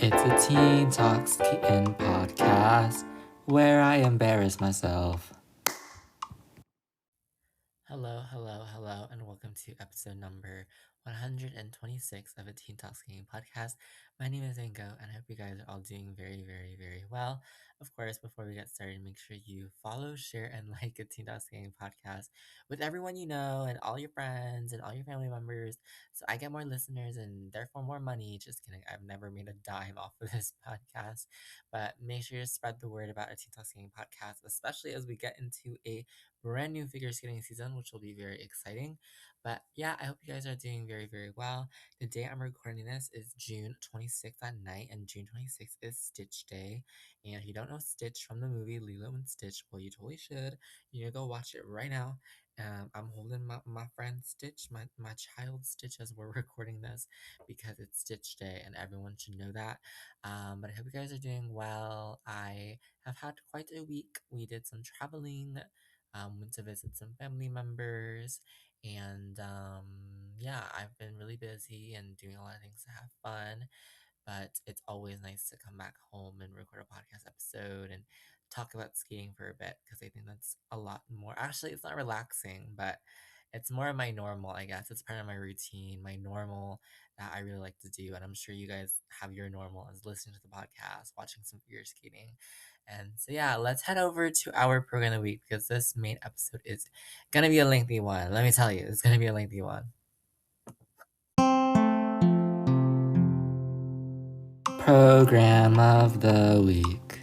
It's a Teen Talks Kitten podcast where I embarrass myself. Hello, and welcome to episode number 126 of a Teen Talks Kitten podcast. My name is Ingo, and I hope you guys are all doing very well. Of course, before we get started, make sure you follow, share, and like a Teen Talks Kitten podcast with everyone you know, and all your friends, and all your family members, so I get more listeners and therefore more money. Just kidding, I've never made a dime off of this podcast, but make sure you spread the word about a Teen Talks Kitten podcast, especially as we get into a brand new figure skating season, which will be very exciting. But yeah, I hope you guys are doing very well. The day I'm recording this is June 26th at night, and June 26th is Stitch Day. And if you don't know Stitch from the movie Lilo and Stitch, well, you totally should. You need to go watch it right now. I'm holding my friend Stitch, my child Stitch, as we're recording this because it's Stitch Day and everyone should know that. But I hope you guys are doing well. I have had quite a week. We did some traveling, went to visit some family members, and yeah, I've been really busy and doing a lot of things to have fun. But it's always nice to come back home and record a podcast episode and talk about skating for a bit because I think that's a lot more. Actually, it's not relaxing, but it's more of my normal, I guess. It's part of my routine, my normal that I really like to do. And I'm sure you guys have your normal as listening to the podcast, watching some figure skating. And so, yeah, let's head over to our program of the week because this main episode is going to be a lengthy one. Let me tell you, it's going to be a lengthy one. Program of the week.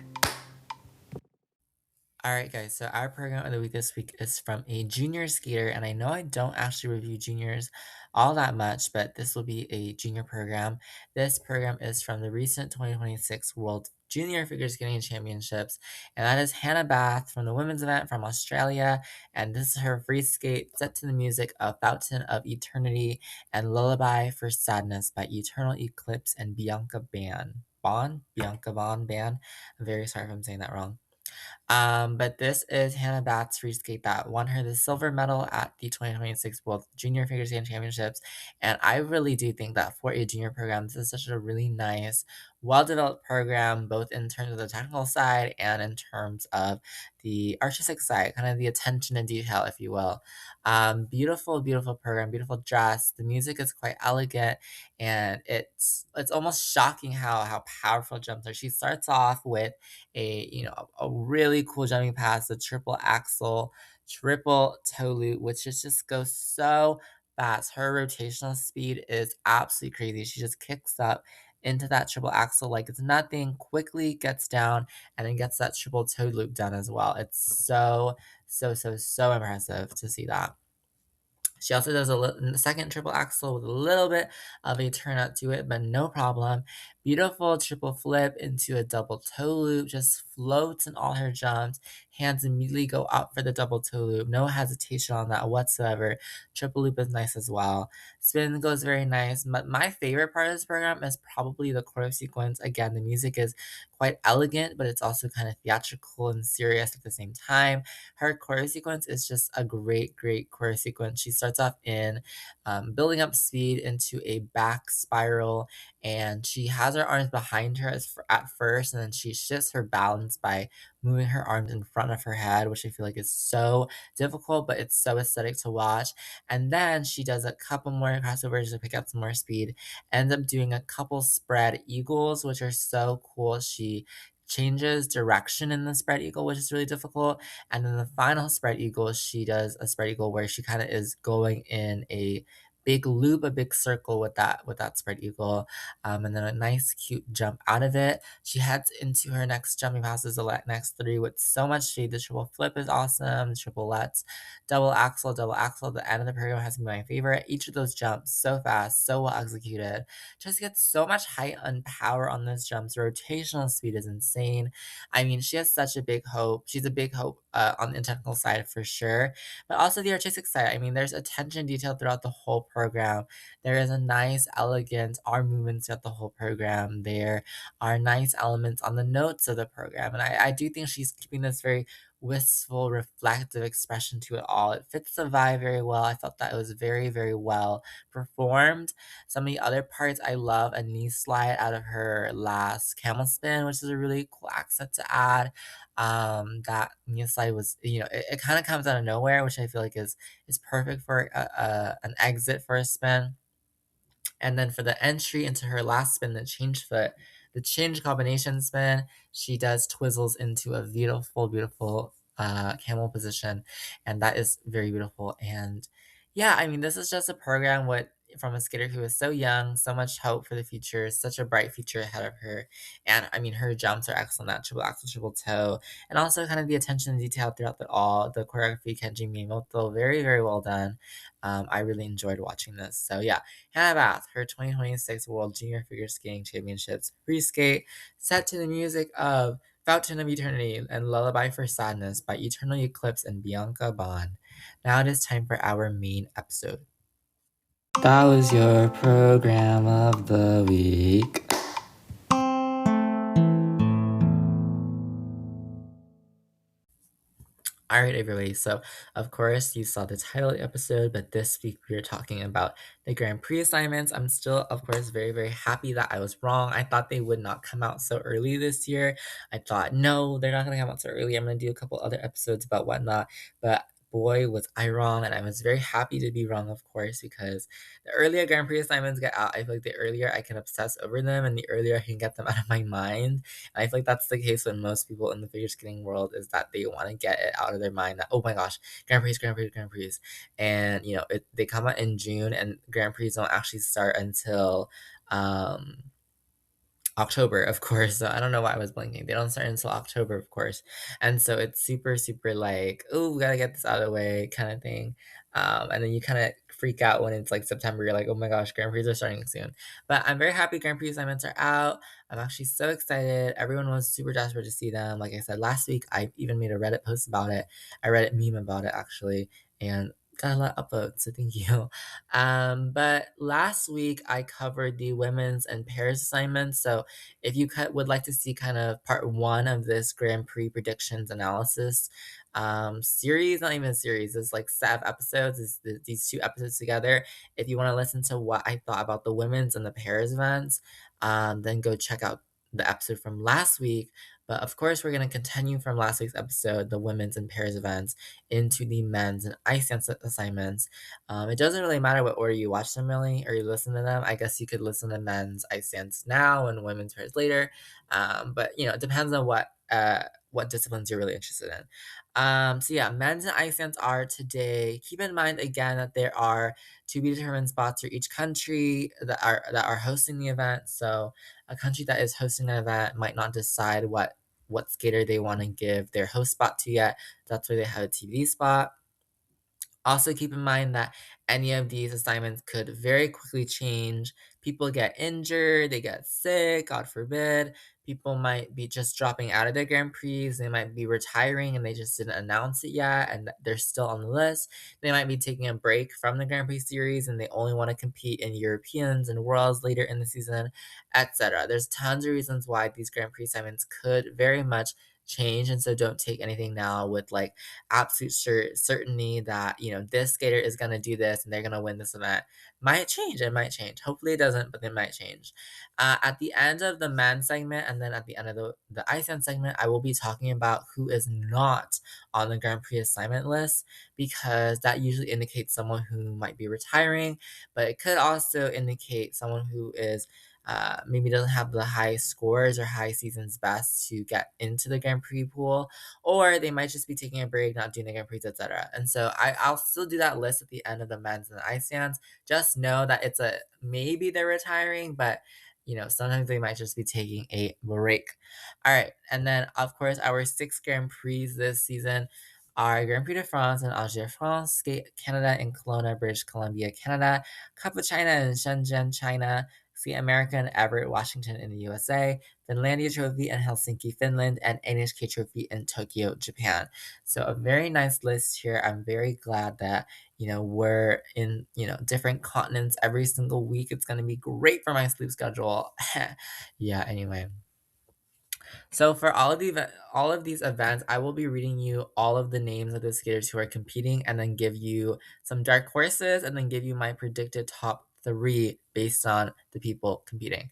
Alright, guys, so our program of the week this week is from a junior skater, and I know I don't actually review juniors all that much, but this will be a junior program. This program is from the recent 2026 World Junior Figure Skating Championships, and that is Hannah Bath from the women's event from Australia, and this is her free skate set to the music of Fountain of Eternity and Lullaby for Sadness by Eternal Eclipse and Bianca Bianca Band. I'm very sorry if I'm saying that wrong. But this is Hannah Bath's free skate that won her the silver medal at the 2026 World Junior Figure Skating Championships. And I really do think that for a junior program, this is such a really nice, well developed program, both in terms of the technical side and in terms of the artistic side, kind of the attention to detail, if you will. Beautiful program, beautiful dress. The music is quite elegant, and it's almost shocking how powerful jumps are. She starts off with a really cool jumping pass, the triple axel, triple toe loop, which just goes so fast. Her rotational speed is absolutely crazy. She just kicks up into that triple axel like it's nothing, quickly gets down, and then gets that triple toe loop done as well. It's so impressive to see that. She also does a second triple axel with a little bit of a turnout to it, but no problem. Beautiful triple flip into a double toe loop, just floats in all her jumps. Hands immediately go out for the double toe loop. No hesitation on that whatsoever. Triple loop is nice as well. Spin goes very nice. But my favorite part of this program is probably the choreo sequence. Again, the music is quite elegant, but it's also kind of theatrical and serious at the same time. Her choreo sequence is just a great choreo sequence. She starts off in building up speed into a back spiral, and she has her arms behind her at first, and then she shifts her balance by moving her arms in front of her head, which I feel like is so difficult, but it's so aesthetic to watch. And then she does a couple more crossovers to pick up some more speed, ends up doing a couple spread eagles, which are so cool. She changes direction in the spread eagle, which is really difficult. And then the final spread eagle, she does a spread eagle where she kind of is going in a big loop, a big circle with that spread eagle, and then a nice cute jump out of it. She heads into her next jumping passes, the next three with so much speed. The triple flip is awesome. The triple lutz, double axle, double axle. The end of the program has been my favorite. Each of those jumps so fast, so well executed. Just gets so much height and power on those jumps. Rotational speed is insane. I mean, she has such a big hope. She's a big hope on the technical side for sure, but also the artistic side. I mean, there's attention detail throughout the whole program. There is a nice, elegant arm movements throughout the whole program. There are nice elements on the notes of the program, and I do think she's keeping this very wistful, reflective expression to it all. It fits the vibe very well. I felt that it was very, very well performed. Some of the other parts, I love a knee slide out of her last camel spin, which is a really cool accent to add. That knee slide was, it kind of comes out of nowhere, which I feel like is perfect for an exit for a spin. And then for the entry into her last spin, the change foot, the change combination spin, she does twizzles into a beautiful, beautiful camel position. And that is very beautiful. And yeah, I mean, this is just a program with from a skater who is so young, so much hope for the future, such a bright future ahead of her. And I mean, her jumps are excellent, that triple axel, triple toe, and also kind of the attention to detail throughout it all. The choreography, Kenji Miyamoto, very, very well done. I really enjoyed watching this. So yeah, Hannah Bath, her 2026 World Junior Figure Skating Championships free skate, set to the music of Fountain of Eternity and Lullaby for Sadness by Eternal Eclipse and Bianca Bond. Now it is time for our main episode. That was your program of the week. All right, everybody. So, of course, you saw the title of the episode, but this week we are talking about the Grand Prix assignments. I'm still, of course, very, very happy that I was wrong. I thought they would not come out so early this year. I thought, no, they're not going to come out so early. I'm going to do a couple other episodes about whatnot. But boy, was I wrong. And I was very happy to be wrong, of course, because the earlier Grand Prix assignments get out, I feel like the earlier I can obsess over them and the earlier I can get them out of my mind. I feel like that's the case with most people in the figure skating world is that they want to get it out of their mind that, oh my gosh, Grand Prix, Grand Prix, Grand Prix. And, they come out in June and Grand Prix don't actually start until October, of course. So I don't know why I was blinking. They don't start until October, of course. And so it's super, super like, oh, we gotta get this out of the way kind of thing. And then you kind of freak out when it's like September. You're like, oh my gosh, Grand Prix are starting soon. But I'm very happy Grand Prix assignments are out. I'm actually so excited. Everyone was super desperate to see them. Like I said last week, I even made a Reddit post about it. I Reddit meme about it actually. And got a lot of upvotes, so thank you. But last week I covered the women's and pairs assignments. So if you would like to see kind of part one of this Grand Prix predictions analysis series, not even a series, it's like set of episodes, these two episodes together. If you want to listen to what I thought about the women's and the pairs events, then go check out the episode from last week. But of course, we're going to continue from last week's episode, the women's and pairs events, into the men's and ice dance assignments. It doesn't really matter what order you watch them, really, or you listen to them. I guess you could listen to men's ice dance now and women's pairs later. But it depends on what disciplines you're really interested in. So yeah, men's and ice dance are today. Keep in mind again that there are to be determined spots for each country that are hosting the event. So a country that is hosting an event might not decide what skater they want to give their host spot to yet. That's why they have a TV spot. Also, keep in mind that any of these assignments could very quickly change. People get injured, they get sick, God forbid. People might be just dropping out of their Grand Prix. They might be retiring and they just didn't announce it yet and they're still on the list. They might be taking a break from the Grand Prix series and they only want to compete in Europeans and Worlds later in the season, etc. There's tons of reasons why these Grand Prix assignments could very much change. And so don't take anything now with like absolute certainty that this skater is going to do this and they're going to win this event. It might change. Hopefully it doesn't, but it might change. At the end of the men's segment and then at the end of the ice dance segment, I will be talking about who is not on the Grand Prix assignment list because that usually indicates someone who might be retiring, but it could also indicate someone who is maybe doesn't have the high scores or high seasons best to get into the Grand Prix pool, or they might just be taking a break, not doing the Grand Prix, etc. And so I'll still do that list at the end of the men's and the ice dance. Just know that it's a maybe they're retiring, but sometimes they might just be taking a break. All right, and then of course our six Grand Prix this season are Grand Prix de France and Algiers, France, Skate Canada in Kelowna, British Columbia, Canada, Cup of China in Shenzhen, China, Skate America in Everett, Washington in the USA, Finlandia Trophy in Helsinki, Finland, and NHK Trophy in Tokyo, Japan. So a very nice list here. I'm very glad that we're in different continents every single week. It's going to be great for my sleep schedule. Yeah, anyway. So for all of these events, I will be reading you all of the names of the skaters who are competing, and then give you some dark horses, and then give you my predicted top three based on the people competing.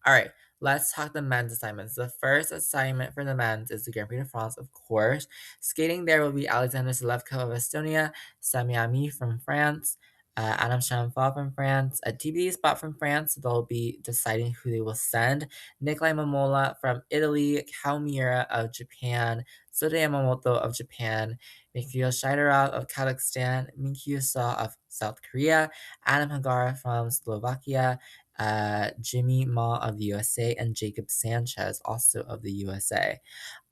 All right, let's talk the men's assignments. The first assignment for the men's is the Grand Prix de France, of course. Skating there will be Alexander Selevko of Estonia, Sami Ami from France, Adam Chamfal from France, a TBD spot from France. They'll be deciding who they will send. Nikolai Momola from Italy, Kao Miura of Japan, Sode Yamamoto of Japan, Mikhail Shidorov of Kazakhstan, Minkyu Seo of South Korea, Adam Hagara from Slovakia, Jimmy Ma of the USA, and Jacob Sanchez, also of the USA.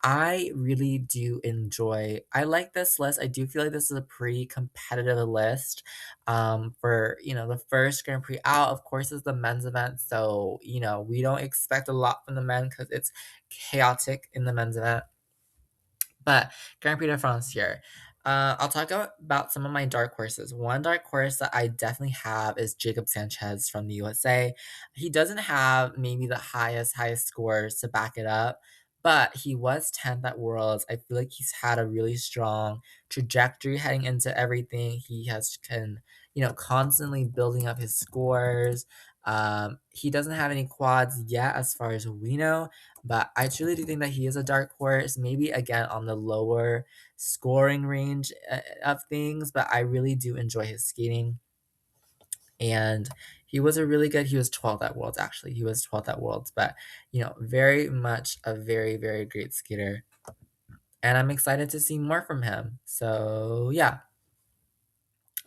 I really do enjoy I like this list. I do feel like this is a pretty competitive list. For, the first Grand Prix out, of course, is the men's event, so, we don't expect a lot from the men because it's chaotic in the men's event. But Grand Prix de France here. I'll talk about some of my dark horses. One dark horse that I definitely have is Jacob Sanchez from the USA. He doesn't have maybe the highest scores to back it up, but he was 10th at Worlds. I feel like he's had a really strong trajectory heading into everything. He has can, constantly building up his scores. He doesn't have any quads yet, as far as we know, but I truly do think that he is a dark horse, maybe again on the lower scoring range of things, but I really do enjoy his skating. And he was 12th at Worlds, actually. He was 12th at Worlds, but, very much a very, very great skater. And I'm excited to see more from him. So, yeah.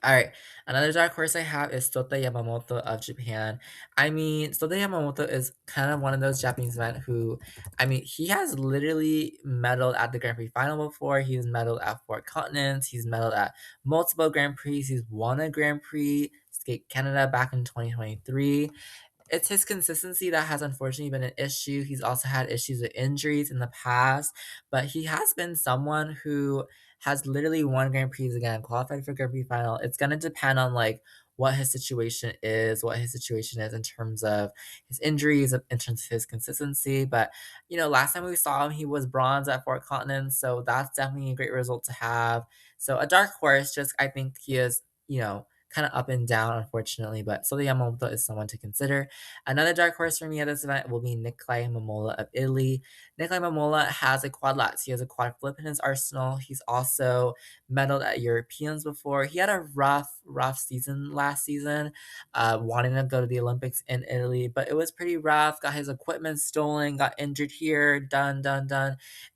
All right, another dark horse I have is Sota Yamamoto of Japan. I mean, Sota Yamamoto is kind of one of those Japanese men who, I mean, he has literally medaled at the Grand Prix final before. He's medaled at Four Continents. He's medaled at multiple Grand Prix. He's won a Grand Prix, Skate Canada back in 2023. It's his consistency that has unfortunately been an issue. He's also had issues with injuries in the past, but he has been someone who has literally won Grand Prix again, qualified for Grand Prix final. It's gonna depend on like what his situation is in terms of his injuries, in terms of his consistency. But last time we saw him, he was bronze at Four Continents, so that's definitely a great result to have. So a dark horse, just I think he is, kind of up and down, unfortunately. But Sota Yamamoto is someone to consider. Another dark horse for me at this event will be Nikolai Momola of Italy. Nikolai Momola has a quad lats. He has a quad flip in his arsenal. He's also medaled at Europeans before. He had a rough season last season, wanting to go to the Olympics in Italy, but it was pretty rough. Got his equipment stolen, got injured here, done.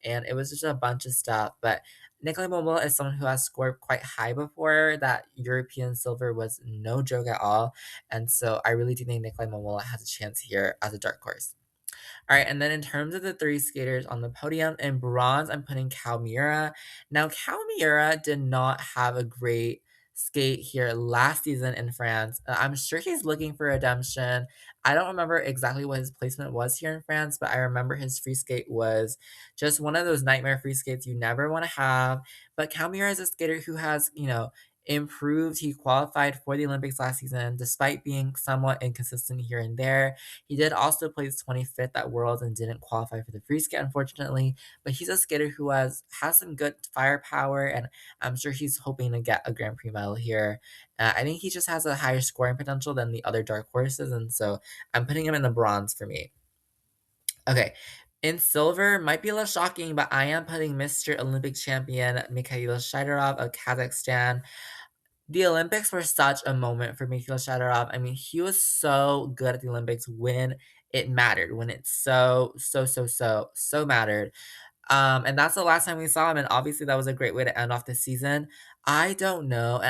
And it was just a bunch of stuff. But Nikolai Momola is someone who has scored quite high before. That European silver was no joke at all. And so I really do think Nikolai Momola has a chance here as a dark horse. All right, and then in terms of the three skaters on the podium, in bronze, I'm putting Kao Miura. Now, Kao Miura did not have a great skate here last season in France. I'm sure he's looking for redemption. I don't remember exactly what his placement was here in France, but I remember his free skate was just one of those nightmare free skates you never want to have. But Kao Miura is a skater who has, improved. He qualified for the Olympics last season despite being somewhat inconsistent here and there. He did also place 25th at Worlds and didn't qualify for the free skate, unfortunately. But he's a skater who has some good firepower, and I'm sure he's hoping to get a Grand Prix medal here. I think he just has a higher scoring potential than the other dark horses, and so I'm putting him in the bronze for me. Okay. In silver, might be a little shocking, but I am putting Mr. Olympic champion Mikhail Shidorov of Kazakhstan. The Olympics were such a moment for Mikhail Shadorov. I mean, he was so good at the Olympics when it mattered, when it so mattered. And that's the last time we saw him, and obviously that was a great way to end off the season. I don't know,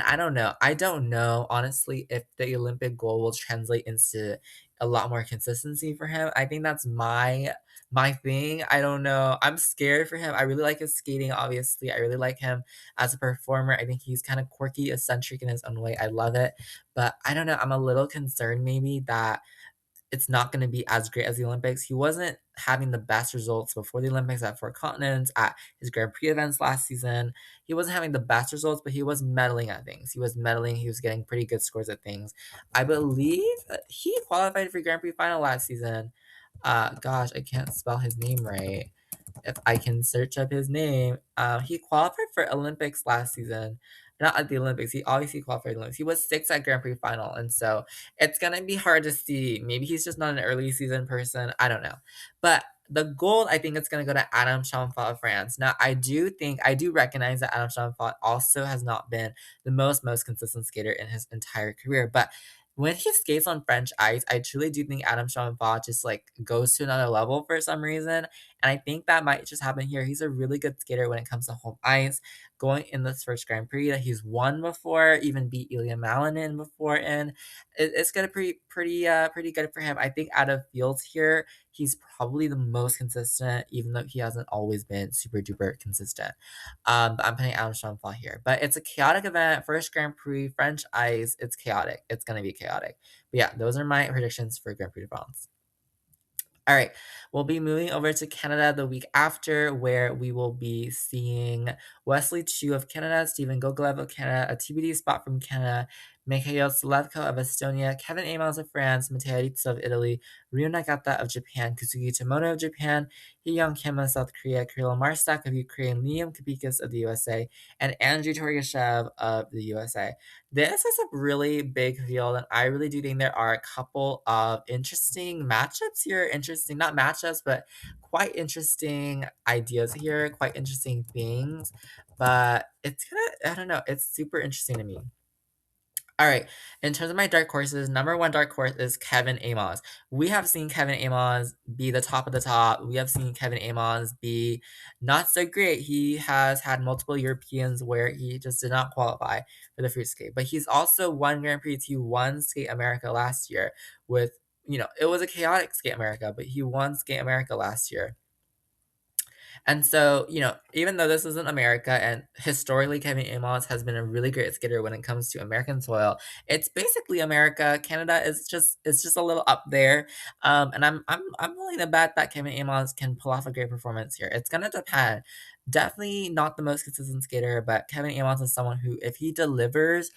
honestly, if the Olympic goal will translate into a lot more consistency for him. I think that's my thing. I don't know. I'm scared for him. I really like his skating, obviously. I really like him as a performer. I think he's kind of quirky, eccentric in his own way. I love it. But I don't know. I'm a little concerned maybe that it's not going to be as great as the Olympics. He wasn't having the best results before the Olympics at Four Continents, at his Grand Prix events last season. He wasn't having the best results, but he was medaling at things. He was medaling. He was getting pretty good scores at things. I believe he qualified for Grand Prix final last season. Gosh, I can't spell his name right. if I can search up his name, he qualified for Olympics last season. Not at the Olympics. He obviously qualified for the Olympics. He was sixth at Grand Prix final, and so it's gonna be hard to see. Maybe he's just not an early season person. I don't know, but the gold, I think it's gonna go to Adam Schoenfeld of France. Now, I do recognize that Adam Schoenfeld also has not been the most consistent skater in his entire career, but when he skates on French ice, I truly do think Adam Schoenfeld just like goes to another level for some reason. And I think that might just happen here. He's a really good skater when it comes to home ice. Going in this first Grand Prix that he's won before, even beat Ilya Malinin before in. It's gonna pretty good for him. I think out of fields here, he's probably the most consistent, even though he hasn't always been super duper consistent. But I'm putting Adam Schoenfeld here. But it's a chaotic event. First Grand Prix, French ice. It's chaotic. It's gonna be chaotic. But yeah, those are my predictions for Grand Prix de France. All right, we'll be moving over to Canada the week after, where we will be seeing Wesley Chu of Canada, Stephen Gogolev of Canada, a TBD spot from Canada, Mikhail Slevko of Estonia, Kevin Amos of France, Matteo Rizzo of Italy, Ryo Nagata of Japan, Kusugi Tomono of Japan, Hee-young Kim of South Korea, Kirill Marstak of Ukraine, Liam Kapikis of the USA, and Andrew Torgashev of the USA. This is a really big field, and I really do think there are a couple of interesting matchups here. Interesting, not matchups, but quite interesting ideas here, quite interesting things. But it's gonna, I don't know, it's super interesting to me. All right. In terms of my dark horses, number one dark horse is Kevin Amos. We have seen Kevin Amos be the top of the top. We have seen Kevin Amos be not so great. He has had multiple Europeans where he just did not qualify for the fruit skate. But he's also won Grand Prix. He won Skate America last year with, it was a chaotic Skate America, but he won Skate America last year. And so, even though this isn't America and historically Kevin Amos has been a really great skater when it comes to American soil, it's basically America. Canada is just a little up there. And I'm willing to bet that Kevin Amos can pull off a great performance here. It's gonna depend. Definitely not the most consistent skater, but Kevin Amos is someone who, if he delivers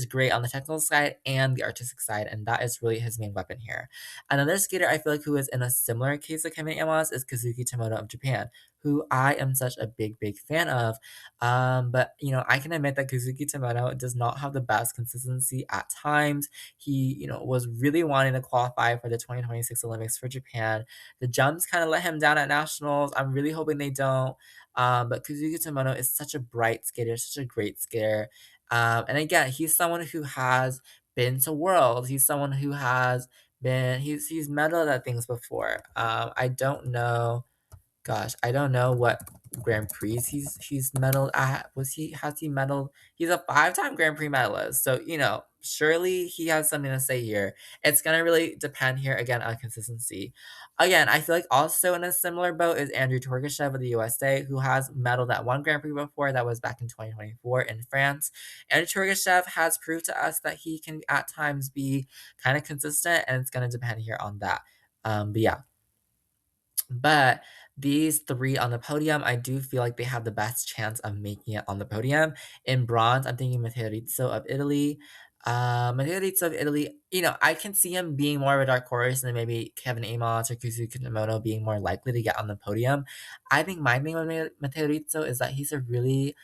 great on the technical side and the artistic side, and that is really his main weapon here. Another skater I feel like who is in a similar case to Kevin Amos is Kazuki Tomono of Japan, who I am such a big fan of. But I can admit that Kazuki Tomono does not have the best consistency at times. He, was really wanting to qualify for the 2026 Olympics for Japan. The jumps kind of let him down at nationals. I'm really hoping they don't. But Kazuki Tomono is such a bright skater, such a great skater. And again, he's someone who has been to Worlds. He's someone who has been he's medaled at things before. I don't know. Gosh, I don't know what Grand Prix he's medaled at. Has he medaled? He's a five-time Grand Prix medalist. So, surely he has something to say here. It's gonna really depend here again on consistency. Again, I feel like also in a similar boat is Andrew Torgashev of the USA, who has medaled at one Grand Prix before. That was back in 2024 in France. Andrew Torgashev has proved to us that he can at times be kind of consistent, and it's gonna depend here on that. But yeah. But these three on the podium, I do feel like they have the best chance of making it on the podium. In bronze, I'm thinking Matteo Rizzo of Italy. Matteo Rizzo of Italy, I can see him being more of a dark horse and maybe Kevin Amos or Kuzu Kinomoto being more likely to get on the podium. I think my thing with Matteo Rizzo is that he's a really,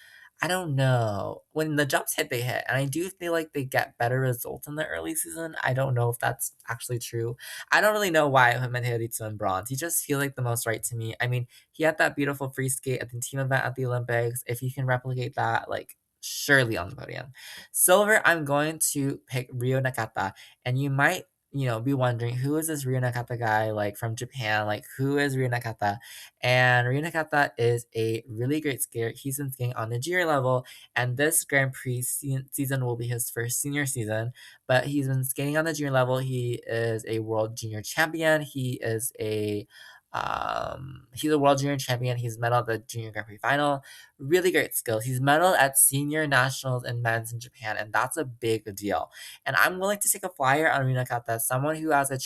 I don't know. When the jumps hit, they hit. And I do feel like they get better results in the early season. I don't know if that's actually true. I don't really know why I put Matteo Rizzo in bronze. He just feels like the most right to me. I mean, he had that beautiful free skate at the team event at the Olympics. If he can replicate that, like, surely on the podium. Silver, I'm going to pick Ryo Nakata. And you might, be wondering, who is this Ryo Nakata guy, like, from Japan? Like, who is Ryo Nakata? And Ryo Nakata is a really great skater. He's been skating on the junior level, and this Grand Prix season will be his first senior season. But he's been skating on the junior level. He is a world junior champion. He's a world junior champion. He's medaled at the junior Grand Prix final. Really great skills. He's medaled at senior nationals in men's in Japan, and that's a big deal. And I'm willing to take a flyer on Rinakata, someone who has a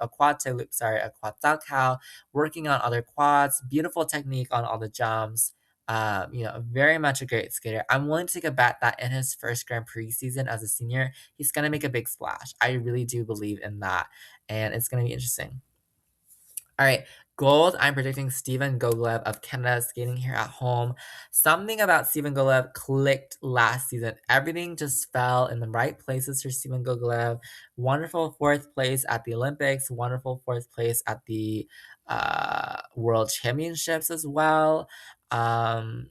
quad toe loop, a quad cow, working on other quads, beautiful technique on all the jumps. Very much a great skater. I'm willing to take a bet that in his first Grand Prix season as a senior, he's gonna make a big splash. I really do believe in that, and it's gonna be interesting. All right. Gold, I'm predicting Steven Goglev of Canada skating here at home. Something about Steven Goglev clicked last season. Everything just fell in the right places for Steven Goglev. Wonderful fourth place at the Olympics, wonderful fourth place at the World Championships as well. Um,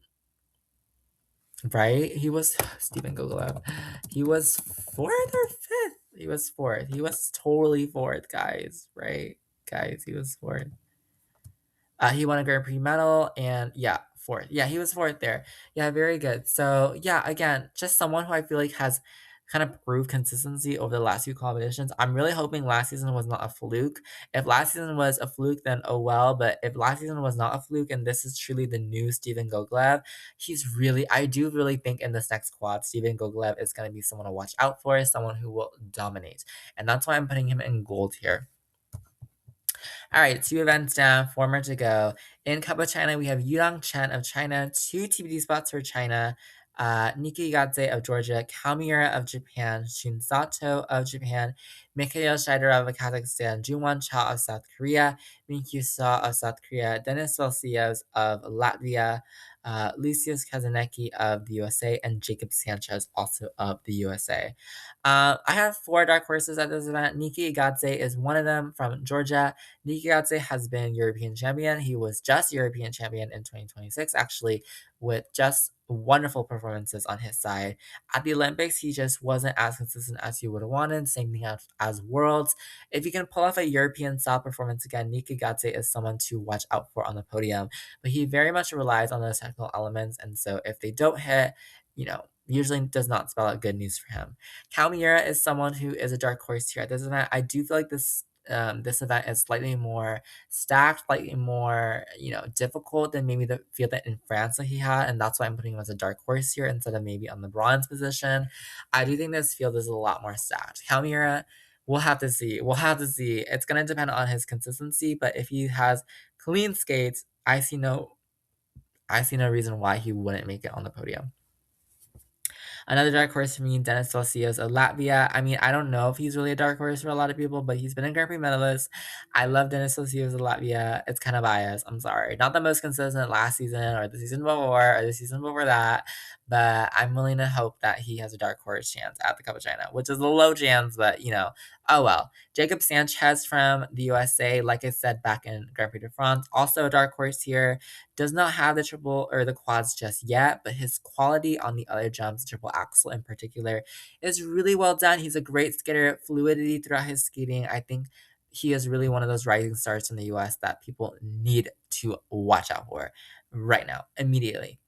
right? He was Steven Goglev. He was fourth or fifth. He was fourth. He was totally fourth, guys. Right, guys, he was fourth. He won a Grand Prix medal and yeah, fourth. Yeah, he was fourth there. Yeah, very good. So yeah, again, just someone who I feel like has kind of proved consistency over the last few competitions. I'm really hoping last season was not a fluke. If last season was a fluke, then oh well. But if last season was not a fluke and this is truly the new Steven Goglev, I do really think in this next quad, Steven Goglev is going to be someone to watch out for, someone who will dominate. And that's why I'm putting him in gold here. All right, 2 events down, 4 more to go. In Cup of China, we have Yudong Chen of China, 2 TBD spots for China. Nikki Gadze of Georgia, Kalmira of Japan, Shun Sato of Japan, Mikhail Shaidarov of Kazakhstan, Junwon Cha of South Korea, Minkyu Sa of South Korea, Denis Valsios of Latvia, Lucius Kazanecki of the USA, and Jacob Sanchez also of the USA. I have 4 dark horses at this event. Nikki Gadze is one of them from Georgia. Nikki Gatze has been European champion. He was just European champion in 2026, actually, with just wonderful performances on his side. At the Olympics, he just wasn't as consistent as you would have wanted. Same thing as Worlds. If you can pull off a European style performance again, Nikki Gatze is someone to watch out for on the podium. But he very much relies on those technical elements, and so if they don't hit, usually does not spell out good news for him. Kalmira is someone who is a dark horse here at this event. I do feel like this event is slightly more stacked, slightly more, difficult than maybe the field that in France that he had, and that's why I'm putting him as a dark horse here instead of maybe on the bronze position. I do think this field is a lot more stacked. Kalmira, we'll have to see. We'll have to see. It's gonna depend on his consistency, but if he has clean skates, I see no reason why he wouldn't make it on the podium. Another dark horse for me, Denis Valsios of Latvia. I mean, I don't know if he's really a dark horse for a lot of people, but he's been a Grand Prix medalist. I love Denis Valsios of Latvia. It's kind of biased. I'm sorry. Not the most consistent last season or the season before or the season before that, but I'm willing to hope that he has a dark horse chance at the Cup of China, which is a low chance, but oh well. Jacob Sanchez from the USA, like I said back in Grand Prix de France, also a dark horse here. Does not have the triple or the quads just yet, but his quality on the other jumps, triple axel in particular, is really well done. He's a great skater, fluidity throughout his skating. I think he is really one of those rising stars in the US that people need to watch out for right now, immediately.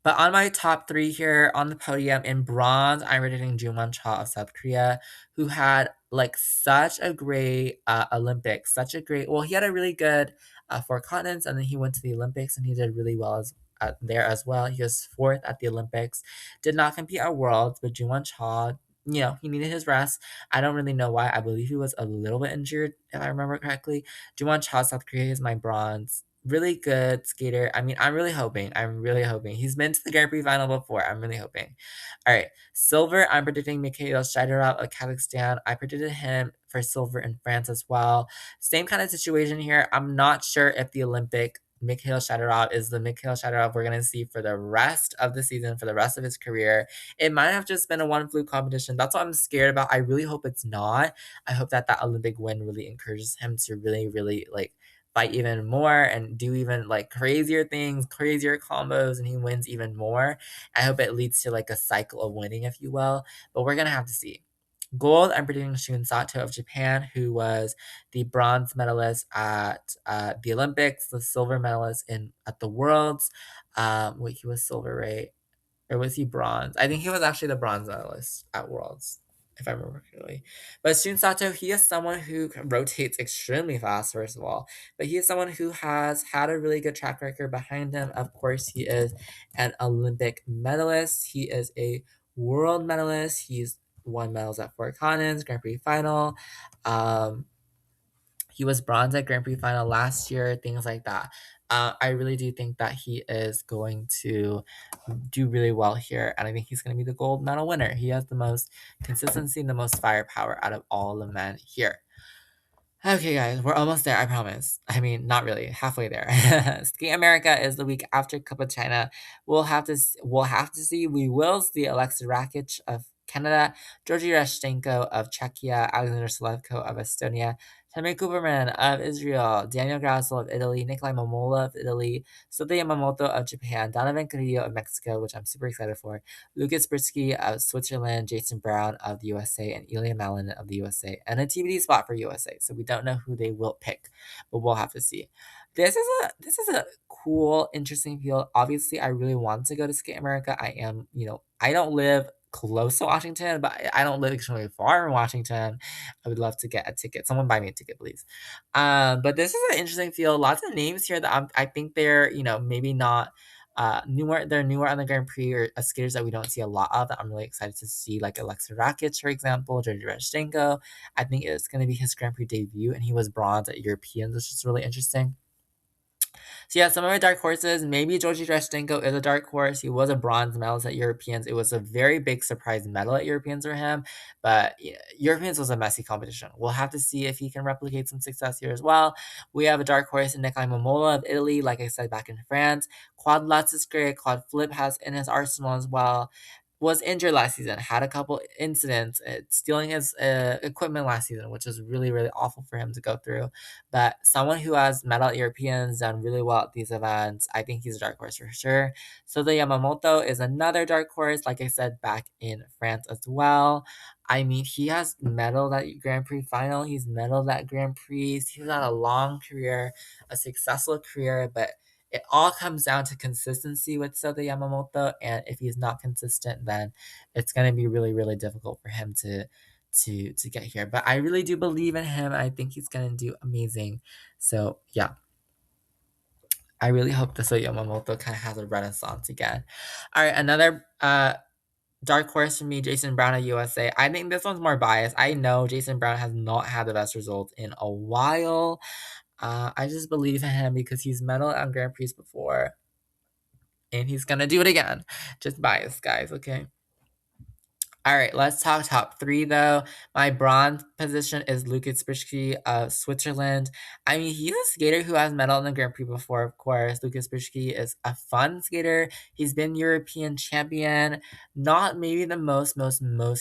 But on my top 3 here on the podium in bronze, I'm predicting Jungwon Cha of South Korea, who had like such a great Olympics, such a great. Well, he had a really good 4 continents, and then he went to the Olympics and he did really well there as well. He was fourth at the Olympics, did not compete at Worlds, but Jungwon Cha. He needed his rest. I don't really know why. I believe he was a little bit injured, if I remember correctly. Jungwon Cha, South Korea is my bronze. Really good skater. I mean, I'm really hoping. I'm really hoping. He's been to the Grand Prix final before. I'm really hoping. All right. Silver, I'm predicting Mikhail Shaidarov of Kazakhstan. I predicted him for silver in France as well. Same kind of situation here. I'm not sure if the Olympic Mikhail Shaidarov is the Mikhail Shaidarov we're going to see for the rest of the season, for the rest of his career. It might have just been a one fluke competition. That's what I'm scared about. I really hope it's not. I hope that Olympic win really encourages him to really, really fight even more and do even crazier things, crazier combos, and he wins even more. I hope it leads to a cycle of winning, if you will. But we're gonna have to see. Gold, I'm predicting Shun Sato of Japan, who was the bronze medalist at the Olympics, the silver medalist at the Worlds. Wait, he was silver, right? Or was he bronze? I think he was actually the bronze medalist at Worlds, if I remember correctly. But Shun Sato, he is someone who rotates extremely fast, first of all. But he is someone who has had a really good track record behind him. Of course, he is an Olympic medalist. He is a world medalist. He's won medals at 4 continents, Grand Prix final. He was bronze at Grand Prix final last year, things like that. I really do think that he is going to do really well here, and I think he's going to be the gold medal winner. He has the most consistency and the most firepower out of all the men here. Okay, guys, we're almost there, I promise. I mean, not really, halfway there. Ski America is the week after Cup of China. We'll have to see. We will see Alexa Rakic of Canada, Georgi Rashchenko of Czechia, Alexander Slevko of Estonia, Tamir Cooperman of Israel, Daniel Grassel of Italy, Nikolai Momola of Italy, Sota Yamamoto of Japan, Donovan Carrillo of Mexico, which I'm super excited for, Lucas Britsky of Switzerland, Jason Brown of the USA, and Ilya Malin of the USA, and a TBD spot for USA. So we don't know who they will pick, but we'll have to see. This is a cool, interesting field. Obviously, I really want to go to Skate America. I don't live close to Washington, but I don't live extremely far from Washington. I would love to get a ticket. Someone buy me a ticket, please. But this is an interesting field. Lots of names here that I think they're maybe not newer. They're newer on the Grand Prix or skaters that we don't see a lot of that I'm really excited to see, like Alexa Rakic, for example, Georgi Rashchenko. I think it's going to be his Grand Prix debut, and he was bronze at Europeans, which is really interesting. So yeah, some of my dark horses, maybe Georgi Rashchenko is a dark horse. He was a bronze medalist at Europeans. It was a very big surprise medal at Europeans for him, but yeah, Europeans was a messy competition. We'll have to see if he can replicate some success here as well. We have a dark horse in Nikolai Momola of Italy, like I said, back in France. Quad Lutz is great. Quad Flip has in his arsenal as well. Was injured last season, had a couple incidents, stealing his equipment last season, which was really, really awful for him to go through. But someone who has medal Europeans done really well at these events, I think he's a dark horse for sure. So the Yamamoto is another dark horse, like I said, back in France as well. I mean, he has medaled at Grand Prix final. He's medaled at Grand Prix. He's had a long career, a successful career, but it all comes down to consistency with Sota Yamamoto. And if he's not consistent, then it's going to be really, really difficult for him to get here. But I really do believe in him. I think he's gonna do amazing. So yeah, I really hope this Yamamoto kind of has a renaissance again. All right, another dark horse for me, Jason Brown at USA. I think this one's more biased. I know Jason Brown has not had the best results in a while. I just believe in him because he's medaled on Grand Prix before, and he's gonna do it again. Just biased, guys. Okay. All right, let's talk top three though. My bronze position is Lucas Britsky of Switzerland. I mean, he's a skater who has medaled in the Grand Prix before, of course. Lucas Britsky is a fun skater. He's been European champion. Not maybe the most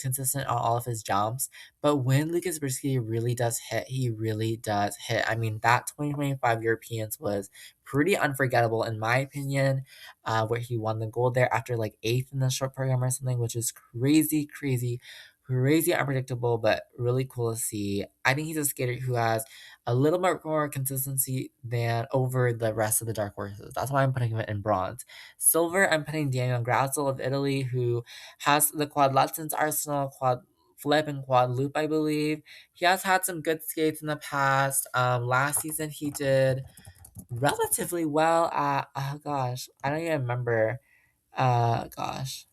consistent on all of his jumps, but when Lucas Britsky really does hit, he really does hit. I mean, that 2025 Europeans was pretty unforgettable in my opinion, where he won the gold there after like eighth in the short program or something, which is crazy, crazy, crazy unpredictable, but really cool to see. I think he's a skater who has a little bit more consistency than over the rest of the dark horses. That's why I'm putting him in bronze. Silver, I'm putting Daniel Grassel of Italy, who has the quad Lutzen's arsenal, quad flip and quad loop, I believe. He has had some good skates in the past. Last season he did relatively well at oh gosh, I don't even remember. Gosh.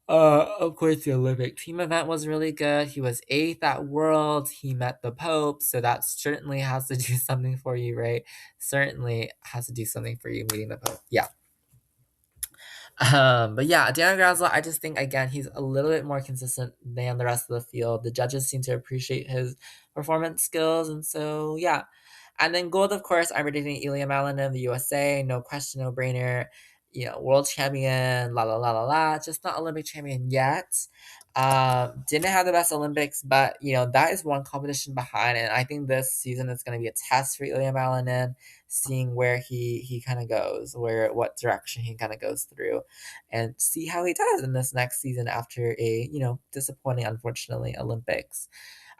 Of course, the Olympic team event was really good. He was eighth at Worlds. He met the Pope, so that certainly has to do something for you, right? Certainly has to do something for you meeting the Pope. Yeah. But yeah, Daniel Grassel, I just think again he's a little bit more consistent than the rest of the field. The judges seem to appreciate his performance skills, and so yeah. And then gold, of course, I'm predicting Ilya Malin of the USA, no question, no brainer. World champion, la la la la la. Just not Olympic champion yet. Didn't have the best Olympics, but that is one competition behind, and I think this season is going to be a test for Ilya Malinin, seeing where he kind of goes, what direction he kind of goes through, and see how he does in this next season after a disappointing, unfortunately, Olympics.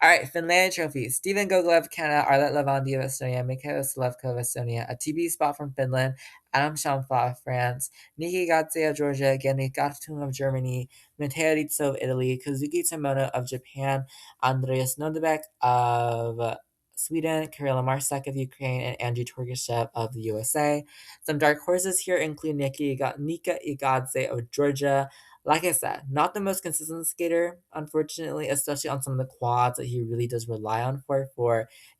All right, Finland trophy. Steven Gogolev, Canada. Arlet Lavandi of Estonia. Mikhail Slevko of Estonia. A TB spot from Finland. Adam Schaumfa of France. Niki Gatze of Georgia. Gennady Gattung of Germany. Matteo Rizzo of Italy. Kazuki Tomono of Japan. Andreas Nodebek of Sweden. Kirill Marsak of Ukraine. And Andrew Torgashev of the USA. Some dark horses here include Nika Igadze of Georgia. Like I said, not the most consistent skater, unfortunately, especially on some of the quads that he really does rely on for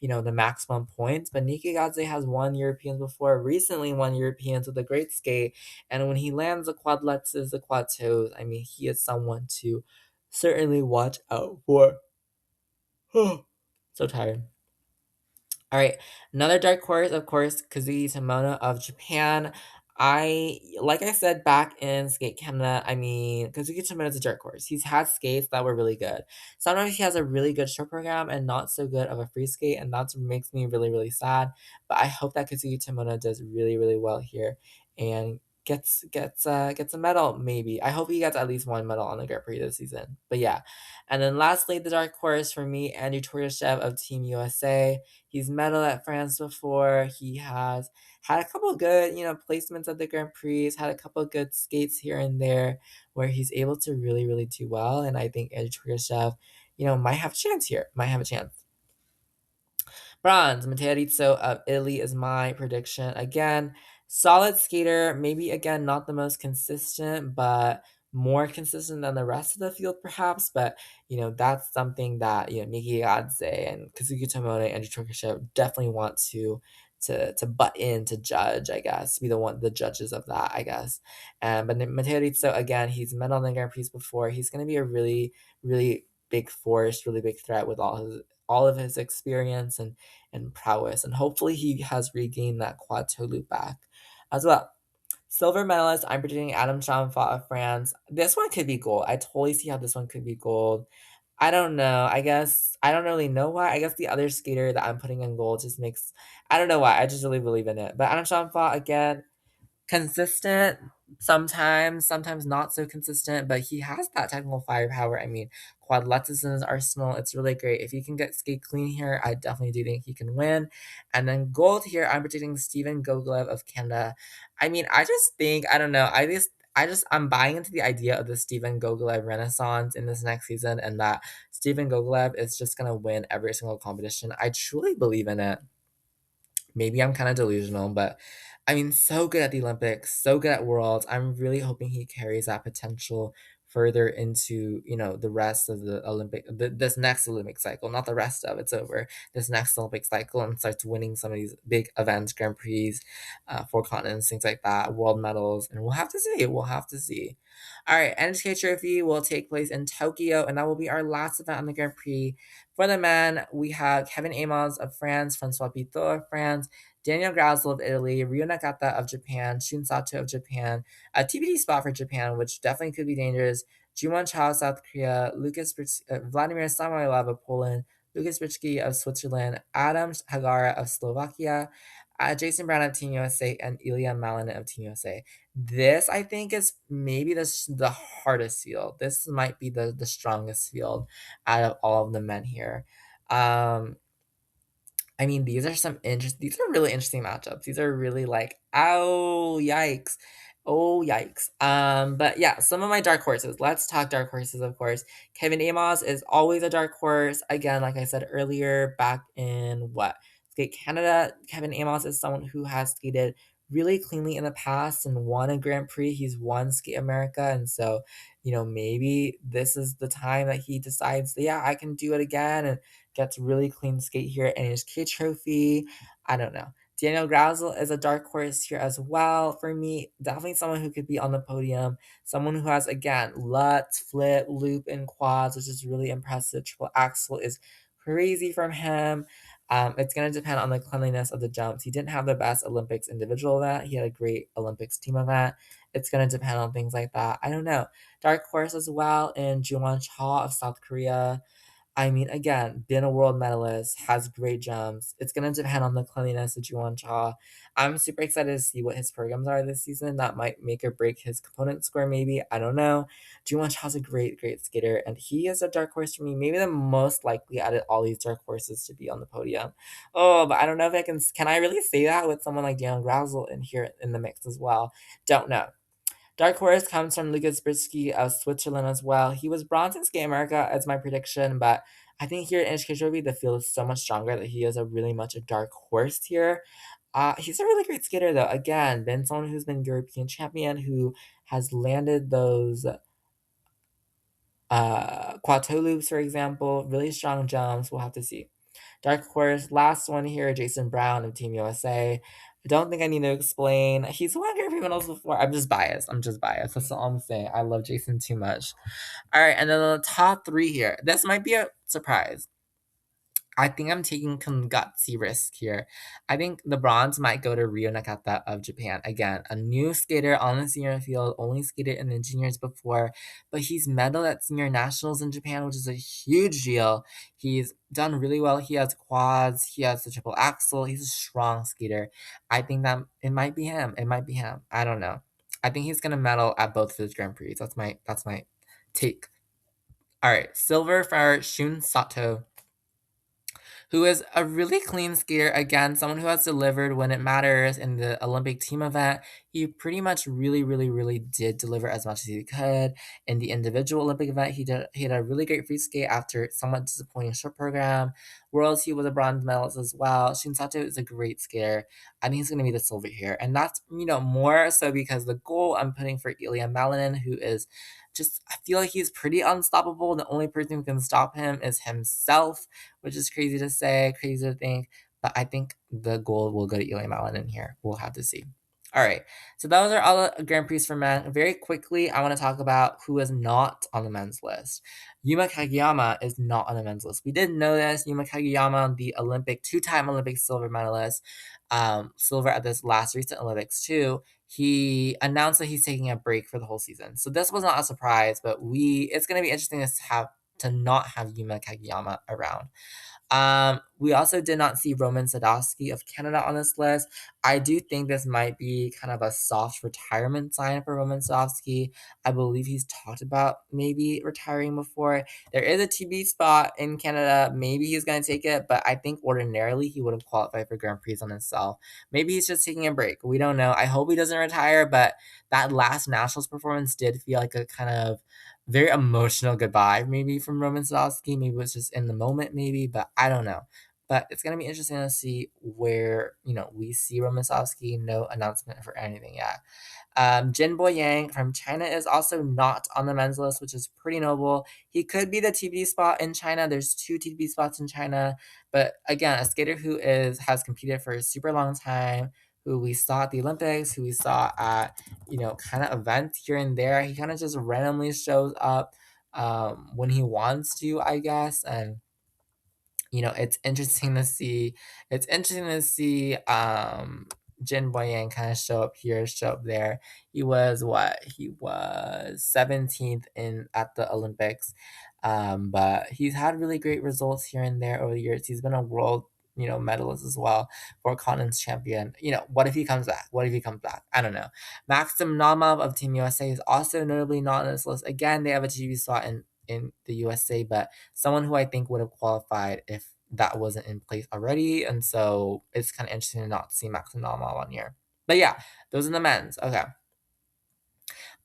the maximum points. But Niki Gadze has won Europeans before, recently won Europeans with a great skate. And when he lands the quadlettes, the quad toes, I mean, he is someone to certainly watch out for. So tired. All right, another dark horse, of course, Kazuki Tomono of Japan. Like I said back in Skate Canada, I mean, Kazuki Tomono is a dark horse. He's had skates that were really good. Sometimes he has a really good short program and not so good of a free skate, and that makes me really, really sad. But I hope that Kazuki Tomono does really, really well here and gets a medal, maybe. I hope he gets at least one medal on the Grand Prix this season. But yeah. And then lastly, the dark horse for me, Andrew Tortashev of Team USA. He's medaled at France before. He has had a couple good, placements at the Grand Prix. He's had a couple good skates here and there where he's able to really, really do well. And I think Edge Turgashev, might have a chance here. Might have a chance. Bronze, Matteo Rizzo of Italy is my prediction. Again, solid skater. Maybe again not the most consistent, but more consistent than the rest of the field, perhaps. But that's something that Miki Gadze and Kazuki Tomoe and Andrew Torkashev definitely want to butt in to judge, I guess, be the judges of that, I guess. But then Matteo Rizzo, again, he's medaled in Grand Prix before. He's going to be a really, really big force, really big threat with all of his experience and prowess, and hopefully he has regained that quad toe loop back as well. Silver medalist, I'm predicting Adam Chamfort of France. This one could be gold. I totally see how this one could be gold. I don't know. I guess I don't really know why. I guess the other skater that I'm putting in gold just makes I don't know why. I just really believe in it. But Adam Chamfort again, consistent sometimes not so consistent, but he has that technical firepower. I mean, quad lets in his arsenal. It's really great. If he can get skate clean here, I definitely do think he can win. And then gold here, I'm predicting Steven Gogolev of Canada. I mean, I just think I don't know. I'm buying into the idea of the Steven Gogolev renaissance in this next season, and that Steven Gogolev is just gonna win every single competition. I truly believe in it. Maybe I'm kind of delusional, but I mean, so good at the Olympics, so good at Worlds. I'm really hoping he carries that potential further into the rest of the this next Olympic cycle. Not the rest of it's over. This next Olympic cycle and starts winning some of these big events, Grand Prix, four continents, things like that, world medals, and we'll have to see. We'll have to see. All right, NHK Trophy will take place in Tokyo, and that will be our last event on the Grand Prix. For the men, we have Kevin Amos of France, Francois Pitot of France, Daniel Grazel of Italy, Ryo Nakata of Japan, Shun Sato of Japan, a TBD spot for Japan, which definitely could be dangerous, Jumon Cha of South Korea, Vladimir Samoilov of Poland, Lucas Britschke of Switzerland, Adam Hagara of Slovakia, Jason Brown of Team USA, and Ilya Malin of Team USA. This, I think, is maybe the hardest field. This might be the strongest field out of all of the men here. I mean, these are really interesting matchups. These are really like, oh, yikes. Oh, yikes. But yeah, some of my dark horses. Let's talk dark horses, of course. Kevin Amos is always a dark horse. Again, like I said earlier, back in Skate Canada, Kevin Amos is someone who has skated really cleanly in the past and won a Grand Prix. He's won Skate America. And so, maybe this is the time that he decides, yeah, I can do it again. And gets really clean skate here and his K trophy. I don't know. Daniel Grazel is a dark horse here as well for me. Definitely someone who could be on the podium. Someone who has, again, Lutz, flip, loop, and quads, which is really impressive. Triple axel is crazy from him. It's going to depend on the cleanliness of the jumps. He didn't have the best Olympics individual event. He had a great Olympics team event. It's going to depend on things like that. I don't know. Dark horse as well in Jungwon Cha of South Korea. I mean, again, been a world medalist, has great jumps. It's gonna depend on the cleanliness of Juwon Cha. I'm super excited to see what his programs are this season. That might make or break his component score, maybe. I don't know. Juwon Cha's a great, great skater, and he is a dark horse for me. Maybe the most likely out of all these dark horses to be on the podium. Oh, but I don't know if I can. Can I really say that with someone like Daniel Grazel in here in the mix as well? Don't know. Dark horse comes from Lucas Britschke of Switzerland as well. He was bronze in Skate America as my prediction, but I think here in NHK Trophy, the field is so much stronger that he is a really much a dark horse here. He's a really great skater though. Again, been someone who's been European champion, who has landed those quad toe loops, for example. Really strong jumps. We'll have to see. Dark horse, last one here, Jason Brown of Team USA. I don't think I need to explain. He's won European medals before. I'm just biased. I'm just biased. That's all I'm saying. I love Jason too much. All right, and then the top three here. This might be a surprise. I think I'm taking some gutsy risk here. I think the bronze might go to Ryo Nakata of Japan. Again, a new skater on the senior field, only skated in the juniors before, but he's medaled at senior nationals in Japan, which is a huge deal. He's done really well. He has quads, he has the triple axel. He's a strong skater. I think that it might be him. It might be him. I don't know. I think he's gonna medal at both of his Grand Prix. That's my take. All right, silver for Shun Sato, who is a really clean skater. Again, someone who has delivered when it matters in the Olympic team event. He pretty much really, really, really did deliver as much as he could. In the individual Olympic event, he had a really great free skate after somewhat disappointing short program. Worlds, he was a bronze medalist as well. Shinsato is a great skater. I think he's going to be the silver here. And that's, more so because the goal I'm putting for Ilya Malinin, who is just, I feel like he's pretty unstoppable. The only person who can stop him is himself, which is crazy to say, crazy to think. But I think the gold will go to Ilya Malinin here. We'll have to see. All right. So those are all the Grand Prix for men. Very quickly, I want to talk about who is not on the men's list. Yuma Kageyama is not on the men's list. We did know this. Yuma Kageyama, the two-time Olympic silver medalist, silver at this last recent Olympics too. He announced that he's taking a break for the whole season. So this was not a surprise, but it's going to be interesting to not have Yuma Kageyama around. We also did not see Roman Sadowski of Canada on this list. I do think this might be kind of a soft retirement sign for Roman Sadowski. I believe he's talked about maybe retiring before. There is a TB spot in Canada. Maybe he's going to take it, but I think ordinarily he would have qualified for Grand Prix on himself. Maybe he's just taking a break. We don't know. I hope he doesn't retire, but that last Nationals performance did feel like a kind of very emotional goodbye, maybe from Roman Sadowski. Maybe it was just in the moment, maybe, but I don't know. But it's gonna be interesting to see where we see Roman Sadowski. No announcement for anything yet. Jin Boyang from China is also not on the men's list, which is pretty noble. He could be the TBD spot in China. There's two TBD spots in China, but again, a skater who has competed for a super long time, who we saw at the Olympics, who we saw at kind of events here and there. He kind of just randomly shows up when he wants to, I guess, and it's interesting to see. It's interesting to see Jin Boyang kind of show up here, show up there. He was what? He was 17th at the Olympics. But he's had really great results here and there over the years. He's been a world medalist as well, for continents champion. What if he comes back? What if he comes back? I don't know. Maxim Namov of Team USA is also notably not on this list. Again, they have a TV slot in the USA, but someone who I think would have qualified if that wasn't in place already. And so it's kind of interesting to not see Maxim Namov on here. But yeah, those are the men's. Okay.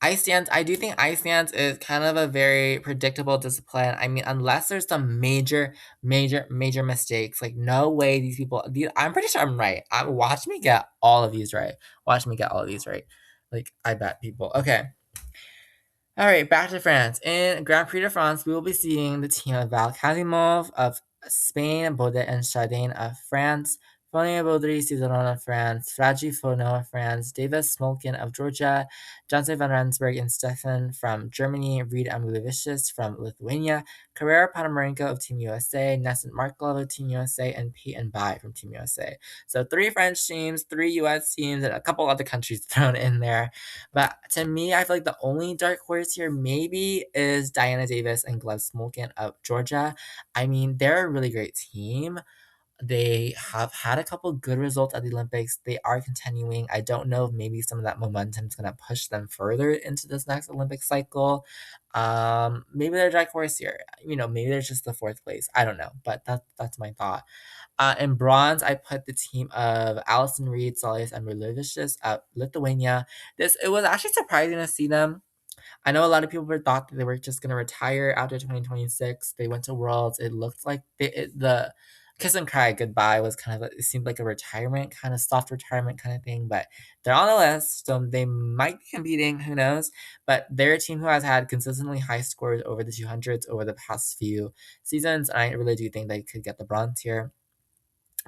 Ice dance, I do think ice dance is kind of a very predictable discipline. I mean, unless there's some major, major, major mistakes, like no way I'm pretty sure I'm right. Watch me get all of these right. Watch me get all of these right. Like, I bet people. Okay. All right, back to France. In Grand Prix de France, we will be seeing the team of Val Kazimov of Spain, Baudet and Chardin of France, Fournier Baudry Cizeron of France, Fragi Fono of France, Davis Smolkin of Georgia, Johnson van Rensburg and Stefan from Germany, Reed Amulevicius from Lithuania, Carrera Ponomarenko of Team USA, Nessun Markov of Team USA, and Peyton Bai from Team USA. So 3 French teams, 3 US teams, and a couple other countries thrown in there. But to me, I feel like the only dark horse here maybe is Diana Davis and Gleb Smolkin of Georgia. I mean, they're a really great team. They have had a couple good results at the Olympics. They are continuing. I don't know if maybe some of that momentum is going to push them further into this next Olympic cycle. Maybe they're dark horse here. Maybe they're just the 4th place. I don't know, but that's my thought. In bronze, I put the team of Allison Reed, Solis, and Merlevicius of Lithuania. It was actually surprising to see them. I know a lot of people thought that they were just going to retire after 2026. They went to Worlds. It looked like the kiss and cry goodbye was kind of it seemed like a retirement, kind of soft retirement kind of thing, but they're on the list, so they might be competing, who knows, but they're a team who has had consistently high scores over the 200s over the past few seasons, and I really do think they could get the bronze here.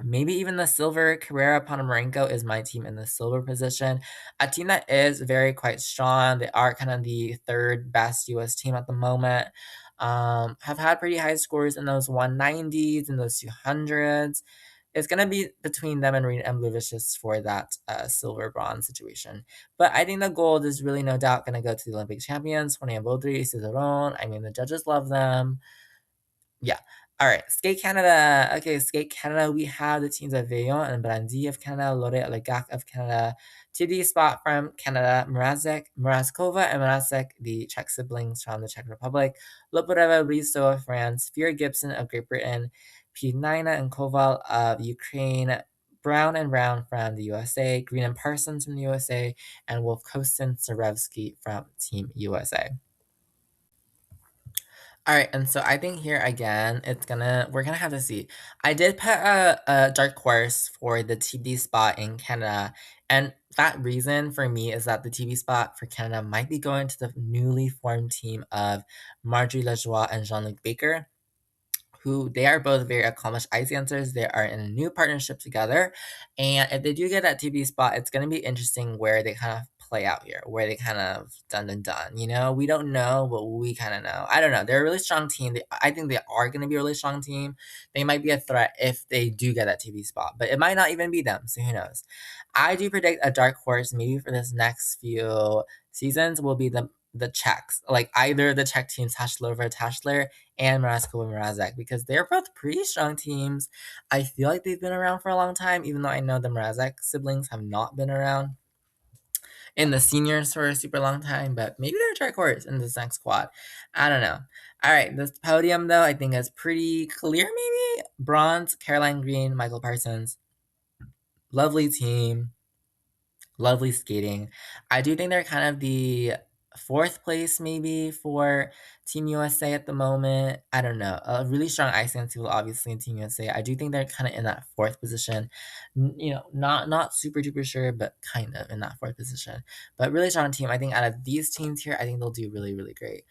Maybe even the silver. Carrera Ponomarenko is my team in the silver position. A team that is very quite strong. They are kind of the 3rd best US team at the moment. have had pretty high scores in those 190s and those 200s. It's gonna be between them and Reed and Blue Vicious for that silver bronze situation. But I think the gold is really no doubt gonna go to the Olympic champions, Juan Baudry, Cizeron. I mean, the judges love them. Yeah. All right. Skate Canada. Okay, Skate Canada. We have the teams of Veillon and Brandy of Canada, Lore Legac of Canada, TD Spot from Canada, Mrazkova and Mrazek, the Czech siblings from the Czech Republic, Loporeva Bristo of France, Fear Gibson of Great Britain, Pinaina and Koval of Ukraine, Brown and Brown from the USA, Green and Parsons from the USA, and Wolf Kostin Sarevsky from Team USA. All right, and so I think here again, we're gonna have to see. I did put a dark horse for the TD spot in Canada, and that reason for me is that the TV spot for Canada might be going to the newly formed team of Marjorie Lajoie and Jean-Luc Baker, who they are both very accomplished ice dancers. They are in a new partnership together. And if they do get that TV spot, it's going to be interesting where they kind of play out here, where they kind of done. You know, we don't know, but we kind of know. I don't know. They're a really strong team. I think they are going to be a really strong team. They might be a threat if they do get that TV spot, but it might not even be them. So who knows? I do predict a dark horse maybe for this next few seasons will be the Czechs, like either the Czech teams Tashler and Mrazkova Mrazek, because they're both pretty strong teams. I feel like they've been around for a long time, even though I know the Mrazek siblings have not been around in the seniors for a super long time, but maybe they're a dark horse in this next squad. I don't know. All right, this podium though, I think is pretty clear. Maybe bronze, Caroline Green, Michael Parsons, lovely team. Lovely skating. I do think they're kind of the fourth place maybe for Team USA at the moment. I don't know. A really strong ice dance people obviously in Team USA. I do think they're kind of in that fourth position. You know, not super duper sure, but kind of in that fourth position. But really strong team. I think out of these teams here, I think they'll do really, really great.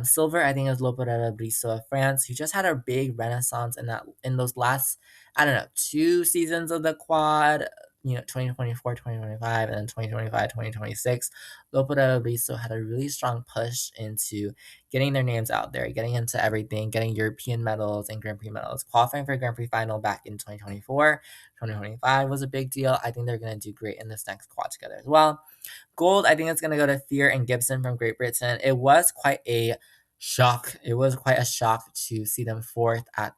Silver, I think is Loporera Briso of France, who just had a big renaissance in those last, I don't know, 2 seasons of the quad, you know, 2024, 2025, and then 2025, 2026, Lopera Briso had a really strong push into getting their names out there, getting into everything, getting European medals and Grand Prix medals, qualifying for a Grand Prix final back in 2024. 2025 was a big deal. I think they're going to do great in this next quad together as well. Gold, I think it's going to go to Fear and Gibson from Great Britain. It was quite a shock. It was quite a shock to see them fourth at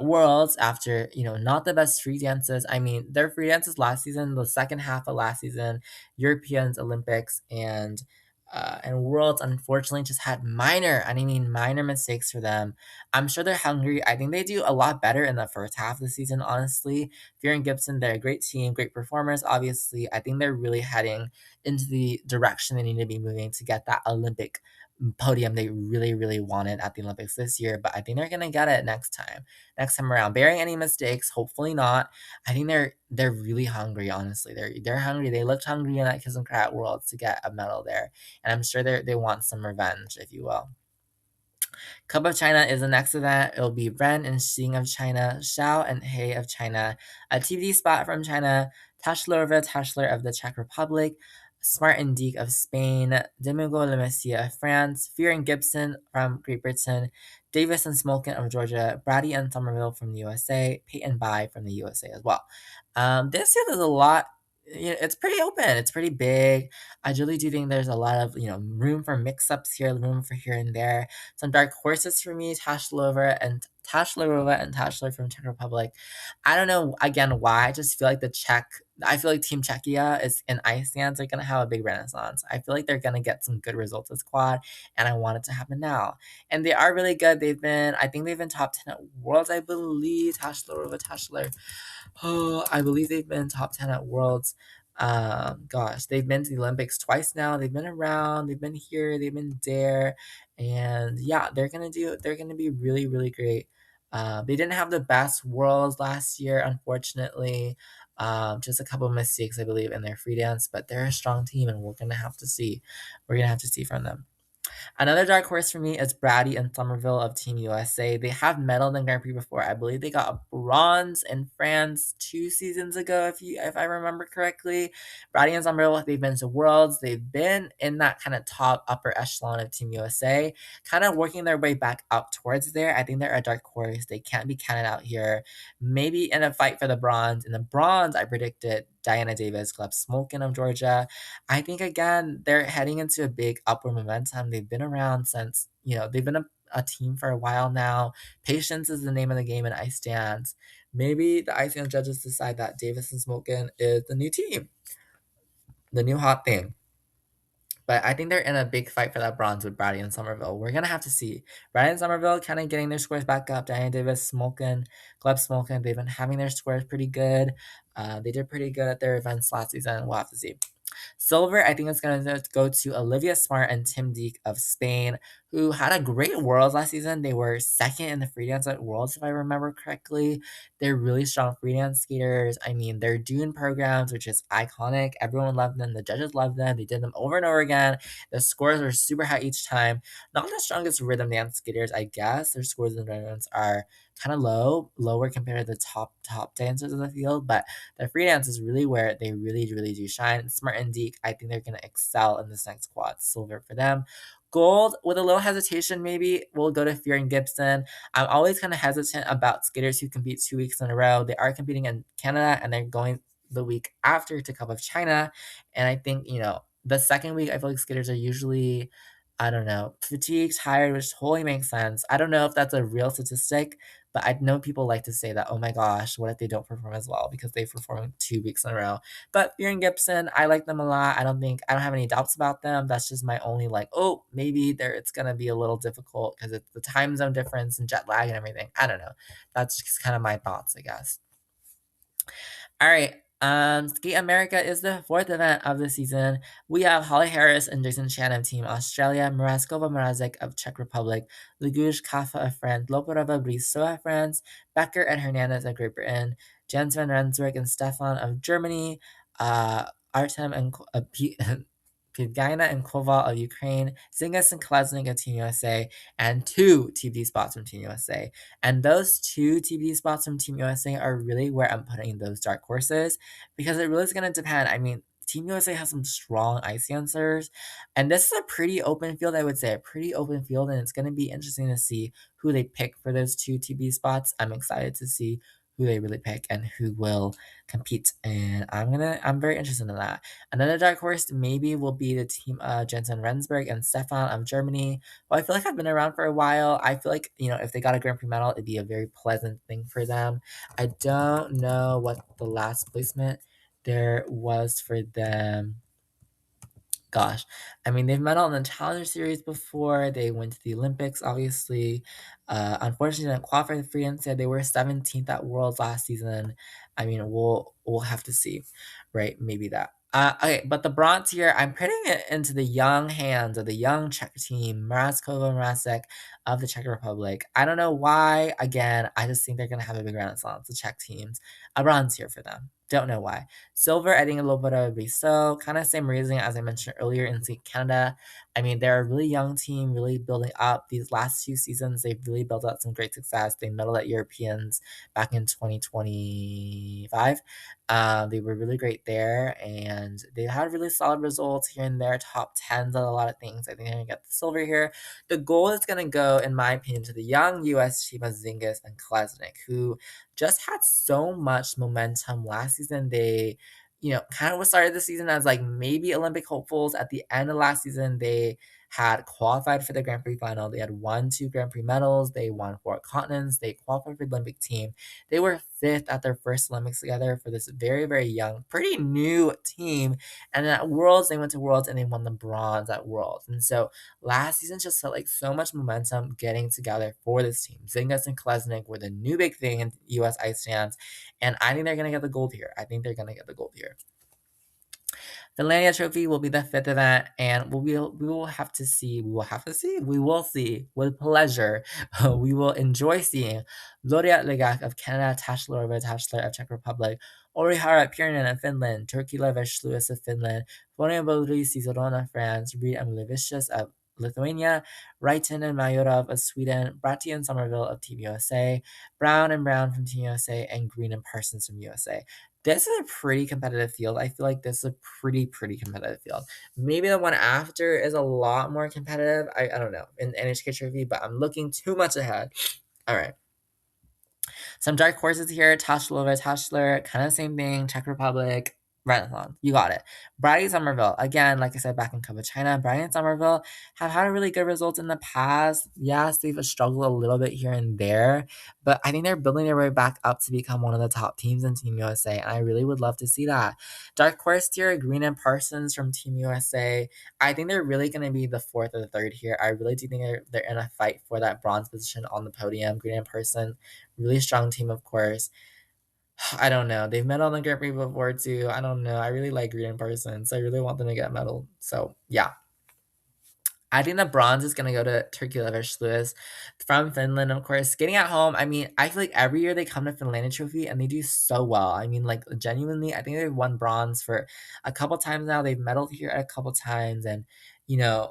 Worlds after, you know, not the best free dances. I mean, their free dances last season, the second half of last season, Europeans, Olympics, and Worlds, unfortunately, just had minor, and I mean minor mistakes for them. I'm sure they're hungry. I think they do a lot better in the first half of the season, honestly. Fear and Gibson, they're a great team, great performers, obviously. I think they're really heading into the direction they need to be moving to get that Olympic podium they really, really wanted at the Olympics this year, but I think they're gonna get it next time around. Bearing any mistakes, hopefully not. I think they're really hungry, honestly. They're hungry. They looked hungry in that Kiss and Cry at Worlds to get a medal there. And I'm sure they want some revenge, if you will. Cup of China is the next event. It'll be Ren and Xing of China, Xiao and He of China, a TV spot from China, Tashler of the Czech Republic, Smart and Deek of Spain, Demigo Lemesia of France, Fear and Gibson from Great Britain, Davis and Smolkin of Georgia, Brady and Somerville from the USA, Peyton Bai from the USA as well. This year there's a lot. You know, it's pretty open. It's pretty big. I really do think there's a lot of, you know, room for mix-ups here, room for here and there. Some dark horses for me, Tashlerova and Tashler from Czech Republic. I don't know again why. I just feel like I feel like Team Czechia is in ice dance. They're gonna have a big renaissance. I feel like they're gonna get some good results as quad, and I want it to happen now. And they are really good. I think they've been top 10 at Worlds, I believe. Tashler. Oh, I believe they've been top 10 at Worlds. Gosh, they've been to the Olympics twice now. They've been around, they've been here, they've been there. And yeah, they're gonna be really, really great. They didn't have the best Worlds last year, unfortunately. Just a couple of mistakes, I believe, in their free dance, but they're a strong team and we're gonna have to see. We're gonna have to see from them. Another dark horse for me is Brady and Somerville of Team USA. They have medaled in Grand Prix before. I believe they got a bronze in France 2 seasons ago, if I remember correctly. Brady and Somerville, they've been to Worlds. They've been in that kind of top upper echelon of Team USA, kind of working their way back up towards there. I think they're a dark horse. They can't be counted out here. Maybe in a fight for the bronze. In the bronze, I predicted Diana Davis, Gleb Smolkin of Georgia. I think again they're heading into a big upward momentum. They've been around since they've been a team for a while now. Patience is the name of the game in ice dance. Maybe the ice dance judges decide that Davis and Smokin is the new team, the new hot thing. But I think they're in a big fight for that bronze with Brady and Somerville. We're gonna have to see. Brady and Somerville kind of getting their scores back up. Diana Davis, Smolkin, Gleb Smolkin, they've been having their scores pretty good. They did pretty good at their events last season. We'll have to see. Silver, I think it's going to go to Olivia Smart and Tim Deek of Spain, who had a great Worlds last season. They were second in the free dance at Worlds, if I remember correctly. They're really strong free dance skaters. I mean, they're doing programs, which is iconic. Everyone loved them. The judges loved them. They did them over and over again. The scores are super high each time. Not the strongest rhythm dance skaters, I guess. Their scores in the rhythm dance are kind of lower compared to the top dancers in the field, but the free dance is really where they really do shine. Smart and Deke, I think they're gonna excel in this next quad. Silver for them. Gold, with a little hesitation, maybe we'll go to Fear and Gibson. I'm always kind of hesitant about skaters who compete 2 weeks in a row. They are competing in Canada and they're going the week after to Cup of China. And I think, the second week, I feel like skaters are usually, I don't know, fatigued, tired, which totally makes sense. I don't know if that's a real statistic, but I know people like to say that, oh my gosh, what if they don't perform as well because they performed 2 weeks in a row. But Fear and Gibson, I like them a lot. I don't have any doubts about them. That's just my only oh, maybe it's gonna be a little difficult because it's the time zone difference and jet lag and everything. I don't know. That's just kind of my thoughts, I guess. All right. Skate America is the fourth event of the season. We have Holly Harris and Jason Chan of Team Australia, Mrazkova Mrazek of Czech Republic, Lagush Kafa of France, Loporova Briseau of France, Becker and Hernandez of Great Britain, Jens van Rensburg and Stefan of Germany, Artem and Pidgaina and Koval of Ukraine, Zingas and Kolesnik of Team USA, and 2 TBD spots from Team USA. And those 2 TBD spots from Team USA are really where I'm putting those dark horses because it really is going to depend. I mean, Team USA has some strong ice dancers, and this is a pretty open field, I would say, a pretty open field, and it's going to be interesting to see who they pick for those 2 TBD spots. I'm excited to see who they really pick and who will compete, and I'm very interested in that. Another dark horse maybe will be the team Jensen Rensburg and Stefan of Germany. Well, I feel like I've been around for a while. I feel like, if they got a Grand Prix medal, it'd be a very pleasant thing for them. I don't know what the last placement there was for them. Gosh, I mean, they've medaled in the Challenger Series before. They went to the Olympics, obviously. Unfortunately, they didn't qualify for the free and said they were 17th at Worlds last season. I mean, we'll have to see, right? Maybe that. Okay, but the bronze here, I'm putting it into the young hands of the young Czech team, Mrazkova and Mrazek of the Czech Republic. I don't know why. Again, I just think they're gonna have a big renaissance. The Czech teams, a bronze here for them. Don't know why. Silver, I think a little bit of Briseau, kind of same reasoning as I mentioned earlier in Canada. I mean, they're a really young team, really building up. These last 2 seasons, they've really built up some great success. They medaled at Europeans back in 2025. They were really great there, and they had really solid results here and there, top 10s on a lot of things. I think they're going to get the silver here. The gold is going to go, in my opinion, to the young U.S. team of Zingas and Kolesnik, who just had so much momentum last season. They, kind of started the season as maybe Olympic hopefuls. At the end of last season, they had qualified for the Grand Prix final. They had won 2 Grand Prix medals. They won 4 continents. They qualified for the Olympic team. They were fifth at their first Olympics together for this very, very young, pretty new team. And then at Worlds, they went to Worlds and they won the bronze at Worlds. And so last season just felt like so much momentum getting together for this team. Zingas and Kolesnik were the new big thing in U.S. ice dance. And I think they're going to get the gold here. Finlandia Trophy will be the fifth event, and we will have to see. We will see with pleasure. We will enjoy seeing Gloria Legak of Canada, Tashlor of Czech Republic, Orihara Pirinen of Finland, Turkey Levesh Lewis of Finland, Fonia Bodri Cizeron of France, Reed Emilevicius of Lithuania, Reitan and Mayorov of Sweden, Bratti and Somerville of Team USA, Brown and Brown from Team USA, and Green and Parsons from USA. This is a pretty competitive field. I feel like this is a pretty competitive field. Maybe the one after is a lot more competitive. I don't know in NHK Trophy, but I'm looking too much ahead. All right. Some dark horses here, Tashlova, Tashler, kind of same thing, Czech Republic, Renaissance. You got it. Brady and Somerville, again, like I said back in Cup of China, Brady and Somerville have had a really good results in the past. Yes, they've struggled a little bit here and there, but I think they're building their way back up to become one of the top teams in Team USA, and I really would love to see that. Dark horse here, Green and Parsons from Team USA. I think they're really going to be the fourth or the third here. I really do think they're in a fight for that bronze position on the podium. Green and Parsons, really strong team, of course. I don't know. They've medaled on the Grand Prix before too. I don't know. I really like Green and Parsons. So I really want them to get medal. So yeah. I think the bronze is gonna go to Turkey Lewis from Finland, of course. Getting at home, I mean, I feel like every year they come to Finlandia Trophy and they do so well. I mean, like genuinely, I think they've won bronze for a couple times now. They've medaled here a couple times, and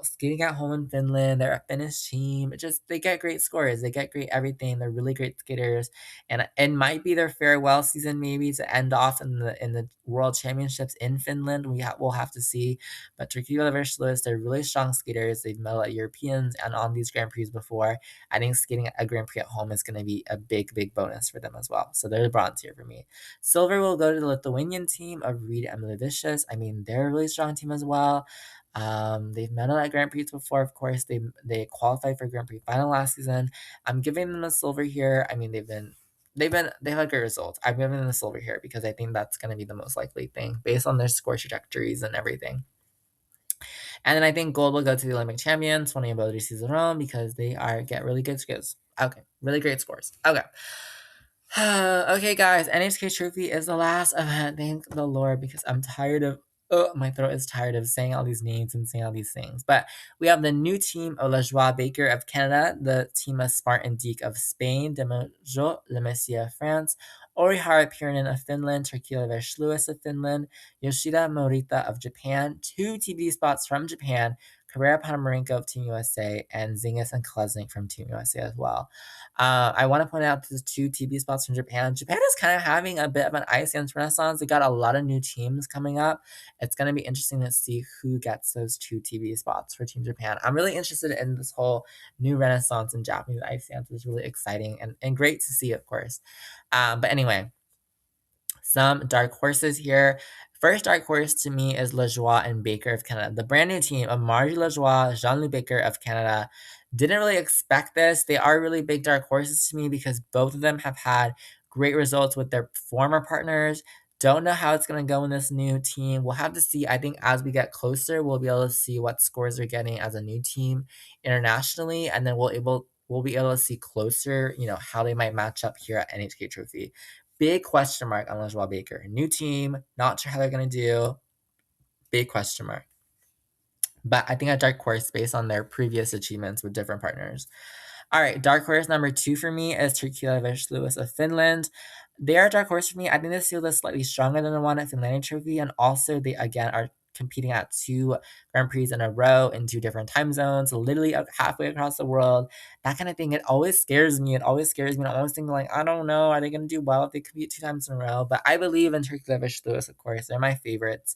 skating at home in Finland, they're a Finnish team. It just they get great scores, they get great everything. They're really great skaters, and it might be their farewell season maybe to end off in the World Championships in Finland. We'll have to see, but Turkey Lewis, they're really strong skaters. They've medaled at Europeans and on these Grand Prix before. I think skating a Grand Prix at home is going to be a big bonus for them as well. So they're the bronze here for me. Silver will go to the Lithuanian team of Reed and Milevicius. I mean, they're a really strong team as well. They've medaled at Grand Prix before, of course. They qualified for Grand Prix final last season. I'm giving them a silver here. I mean, they've had great results. I'm giving them a silver here because I think that's going to be the most likely thing based on their score trajectories and everything. And then I think gold will go to the Olympic champions, 20 ability season because they get really good skills. Okay, really great scores. Okay. Okay, guys, NHK Trophy is the last event. Thank the Lord, because I'm tired of. Oh, my throat is tired of saying all these names and saying all these things. But we have the new team of La Joie Baker of Canada, the team of Smart and Deek of Spain, Demojo Lemesia of France, Orihara Pirinen of Finland, Turkila Lewis of Finland, Yoshida Morita of Japan, two TBD spots from Japan, Carrera Ponomarenko of Team USA, and Zingas and Klesnik from Team USA as well. I want to point out the two TB spots from Japan. Japan is kind of having a bit of an ice dance renaissance. They got a lot of new teams coming up. It's going to be interesting to see who gets those two TB spots for Team Japan. I'm really interested in this whole new renaissance in Japanese ice dance. It's really exciting and great to see, of course. But anyway, some dark horses here. First dark horse to me is Lajoie and Baker of Canada. The brand new team of Margie Lajoie, Jean-Louis Baker of Canada. Didn't really expect this. They are really big dark horses to me because both of them have had great results with their former partners. Don't know how it's going to go in this new team. We'll have to see. I think as we get closer, we'll be able to see what scores they're getting as a new team internationally, and then we'll be able to see closer, how they might match up here at NHK Trophy. Big question mark on Lajoie Baker. New team, not sure how they're going to do. Big question mark. But I think a dark horse based on their previous achievements with different partners. All right, dark horse number 2 for me is Turkila Lewis of Finland. They are a dark horse for me. I think this field is slightly stronger than the one at Finlandia Trophy, and also they again are competing at 2 Grand Prix in a row in 2 different time zones, literally halfway across the world. That kind of thing. It always scares me. I'm always thinking like, I don't know, are they going to do well if they compete 2 times in a row? But I believe in Turkila Lewis, of course. They're my favorites.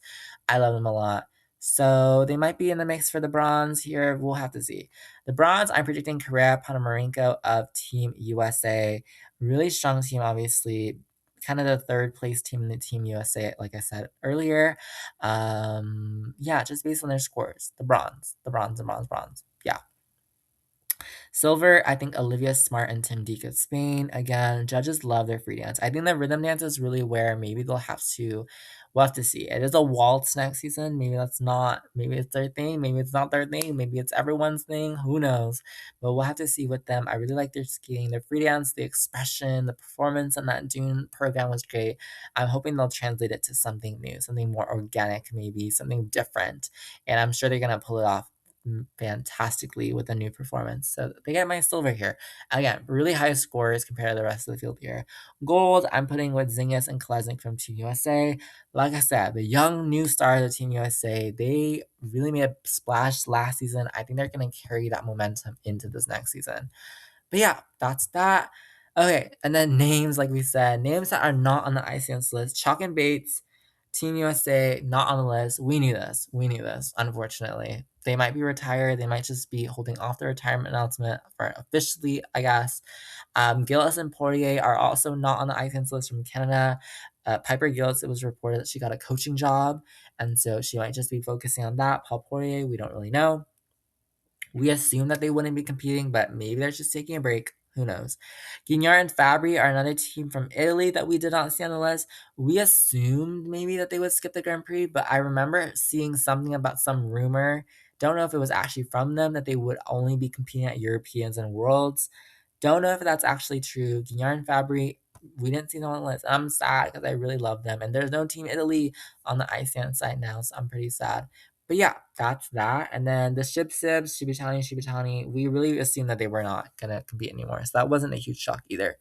I love them a lot. So they might be in the mix for the bronze here. We'll have to see. The bronze, I'm predicting Carrera Ponomarenko of Team USA. Really strong team, obviously. Kind of the third place team in the Team USA, like I said earlier. Yeah, just based on their scores. The bronze. Yeah. Silver, I think Olivia Smart and Tim Deek of Spain. Again, judges love their free dance. I think the rhythm dance is really where maybe we'll have to see. It is a waltz next season. Maybe it's their thing. Maybe it's not their thing. Maybe it's everyone's thing. Who knows? But we'll have to see with them. I really like their skating, their free dance, the expression, the performance in that Dune program was great. I'm hoping they'll translate it to something new, something more organic, maybe something different. And I'm sure they're going to pull it off fantastically with a new performance. So they get my silver here. Again, really high scores compared to the rest of the field here. Gold, I'm putting with Zingas and Klesnik from Team USA. Like I said, the young new stars of Team USA, they really made a splash last season. I think they're going to carry that momentum into this next season. But yeah, that's that. Okay, and then names, like we said, names that are not on the ICN's list. Chalk and Bates, Team USA, not on the list. We knew this. We knew this, unfortunately. They might be retired. They might just be holding off the retirement announcement for officially, I guess. Gillis and Poirier are also not on the ICN's list from Canada. Piper Gillis, it was reported that she got a coaching job, and so she might just be focusing on that. Paul Poirier, we don't really know. We assume that they wouldn't be competing, but maybe they're just taking a break. Who knows? Guignard and Fabry are another team from Italy that we did not see on the list. We assumed maybe that they would skip the Grand Prix, but I remember seeing something about some rumor. Don't know if it was actually from them that they would only be competing at Europeans and Worlds. Don't know if that's actually true. Guignard and Fabry, we didn't see them on the list. I'm sad because I really love them. And there's no Team Italy on the Iceland side now, so I'm pretty sad. But yeah, that's that. And then the Sibs, Shibitani, we really assumed that they were not going to compete anymore. So that wasn't a huge shock either.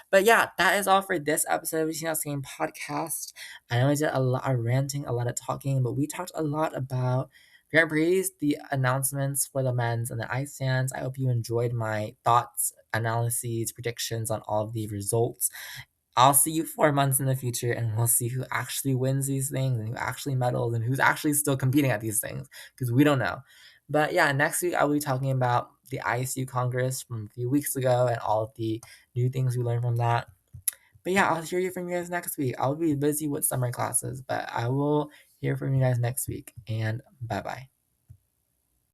But yeah, that is all for this episode of the Teen Game podcast. I know I did a lot of ranting, a lot of talking, but we talked a lot about Grand Prix, the announcements for the men's and the ice stands. I hope you enjoyed my thoughts, analyses, predictions on all of the results. I'll see you 4 months in the future and we'll see who actually wins these things and who actually medals and who's actually still competing at these things because we don't know. But yeah, next week I'll be talking about the ISU Congress from a few weeks ago and all of the new things we learned from that. But yeah, I'll hear you from you guys next week. I'll be busy with summer classes, but I will hear from you guys next week. And bye bye.